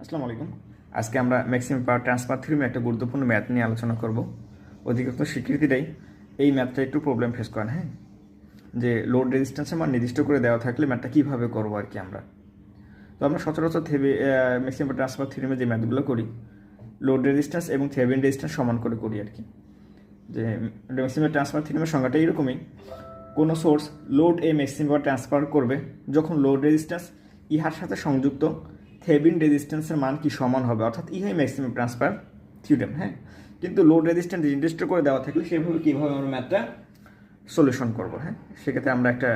আসসালামু আলাইকুম। আজকে আমরা ম্যাক্সিমাম পাওয়ার ট্রান্সফার থিওরেমে একটা গুরুত্বপূর্ণ ম্যাথ নিয়ে আলোচনা করব। অধিকৃত স্বীকৃতিটাই এই ম্যাথটা একটু প্রবলেম ফেস করেন, হ্যাঁ, যে লোড রেজিস্ট্যান্সের মান নির্দিষ্ট করে দেওয়া থাকলে ম্যাথটা কীভাবে করবো আর কি আমরা। তো আমরা সচরাচর ম্যাক্সিমাম ট্রান্সফার থিওরেমে যে ম্যাথগুলো করি লোড রেজিস্ট্যান্স এবং থেভেনিন রেজিস্ট্যান্স সমান করে করি আর কি। যে ম্যাক্সিমাম ট্রান্সফার থিওরেমের সংজ্ঞাটা এরকমই, কোনো সোর্স লোড এ ম্যাক্সিমাম পাওয়ার ট্রান্সফার করবে যখন লোড রেজিস্ট্যান্স ইহার সাথে সংযুক্ত থেভেনিন রেজিস্ট্যান্সের মান কি সমান হবে, অর্থাৎ ইহাই ম্যাক্সিমাম ট্রান্সফার থিওরেম। হ্যাঁ, কিন্তু লোড রেজিস্ট্যান্স নির্দিষ্ট করে দেওয়া থাকলে সেভাবে কীভাবে আমরা ম্যাথটা সলিউশন করবো। হ্যাঁ, সেক্ষেত্রে আমরা একটা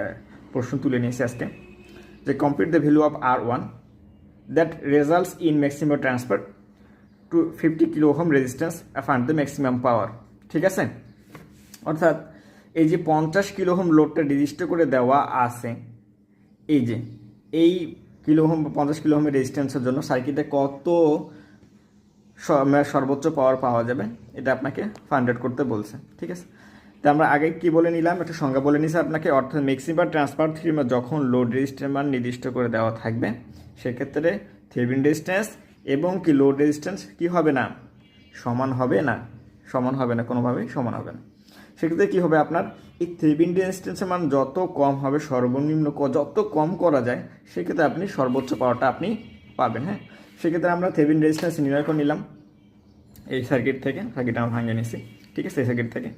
প্রশ্ন তুলে নিয়েছি আজকে, যে compute the value of R1 that results in maximum transfer to 50 kilo ohm resistance find the maximum power. ঠিক আছে, অর্থাৎ এই যে 50 কিলো ওহম লোডটা নির্দিষ্ট করে দেওয়া আছে, এই যে এই কিলো ওহম 50 কিলো ওহমের রেজিস্ট্যান্সের জন্য সার্কিটে কত সর্বোচ্চ পাওয়ার পাওয়া যাবে এটা আপনাকে ফাইন্ড আউট করতে বলছে। ঠিক আছে, তো আমরা আগে কি বলে নিলাম, একটা সংজ্ঞা বলে নিছি আপনাকে, অর্থাৎ ম্যাক্সিমাম ট্রান্সফার থিওরেমে যখন লোড রেজিস্ট্যান্স মান নির্দিষ্ট করে দেওয়া থাকবে সেক্ষেত্রে থেভেনিন রেজিস্ট্যান্স এবং কি লোড রেজিস্ট্যান্স কি হবে না, সমান হবে না, কোনোভাবেই সমান হবে না। সেক্ষেত্রে কী হবে, আপনার এই থেভেনিন রেজিস্ট্যান্সের মান যত কম হবে, সর্বনিম্ন যত কম করা যায় সেক্ষেত্রে আপনি সর্বোচ্চ পাওয়ারটা আপনি পাবেন। হ্যাঁ, সেক্ষেত্রে আমরা থেভেনিন রেজিস্ট্যান্স নির্ণয় করে নিলাম এই সার্কিট থেকে, সার্কিট আমরা ভাঙিয়ে নিছি। ঠিক আছে, এই সার্কিট থেকে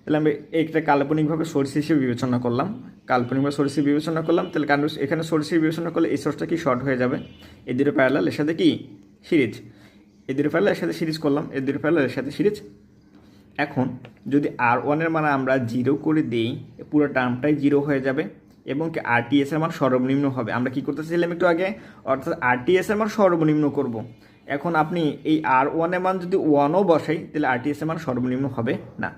তাহলে আমি একটা কাল্পনিকভাবে সোর্স হিসেবে বিবেচনা করলাম, তাহলে কারণ এখানে সোর্স হিসেবে বিবেচনা করলে এই সোর্সটা কি শর্ট হয়ে যাবে, এই দুটো প্যারালাল এর সাথে কি সিরিজ, এই দুটো প্যারালাল এর সাথে সিরিজ করলাম, এই দুটো প্যারালাল এর সাথে সিরিজ। এখন যদি R1 এর মান আমরা 0 করে দিই, পুরো টার্মটাই 0 হয়ে যাবে এবং কি RTS এর মান সর্বনিম্ন হবে। আমরা কি করতেছিলাম একটু আগে, অর্থাৎ RTS এর মান সর্বনিম্ন করব। এখন আপনি এই R1 এর মান যদি 1ও বসাই তাহলে RTS এর মান সর্বনিম্ন হবে না,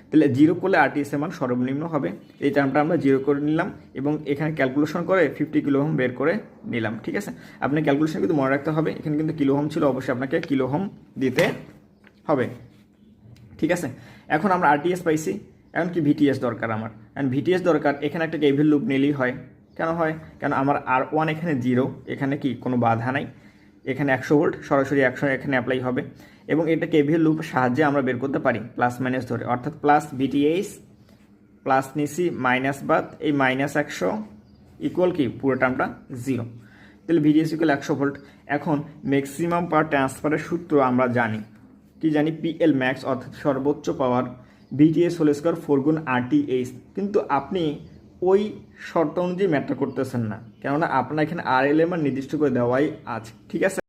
তাহলে 0 করলে RTS এর মান সর্বনিম্ন হবে। এই টার্মটা আমরা 0 করে নিলাম এবং এখানে ক্যালকুলেশন করে 50 কিলো ওহম বের করে নিলাম। ঠিক আছে, আপনি ক্যালকুলেশন কিন্তু মনে রাখতে হবে, এখানে কিন্তু কিলো ওহম ছিল, অবশ্যই আপনাকে কিলো ওহম দিতে হবে। ঠিক আছে, এখন আমরা RTS পাইছি, এখন কি VTS দরকার আমার, এখন VTS দরকার, এখানে একটা কেভিএল লুপ নিলেই হয়। কেন হয়, কেন আমার R1 এখানে 0, এখানে কি কোনো বাধা নাই, এখানে 100 ভোল্ট সরাসরি 100 এখানে অ্যাপ্লাই হবে এবং এটা কেভিএল লুপের সাহায্যে আমরা বের করতে পারি প্লাস মাইনাস ধরে, অর্থাৎ প্লাস VTS প্লাস নিছি মাইনাস বাদ এই -100 ইকুয়াল কি পুরো টার্মটা 0, তাহলে VTS ইকুয়াল 100 ভোল্ট। এখন ম্যাক্সিমাম পাওয়ার ট্রান্সফারের সূত্র আমরা জানি, কি জানি, PL ম্যাক্স অর্থাৎ সর্বোচ্চ পাওয়ার VTS হোল স্কয়ার 4 গুণ RTH, কিন্তু আপনি ওই শর্ত অনুযায়ী ম্যাথটা করতেছেন না, কেননা আপনার এখানে RL এর মান নির্দিষ্ট করে দেওয়াই আছে। ঠিক আছে।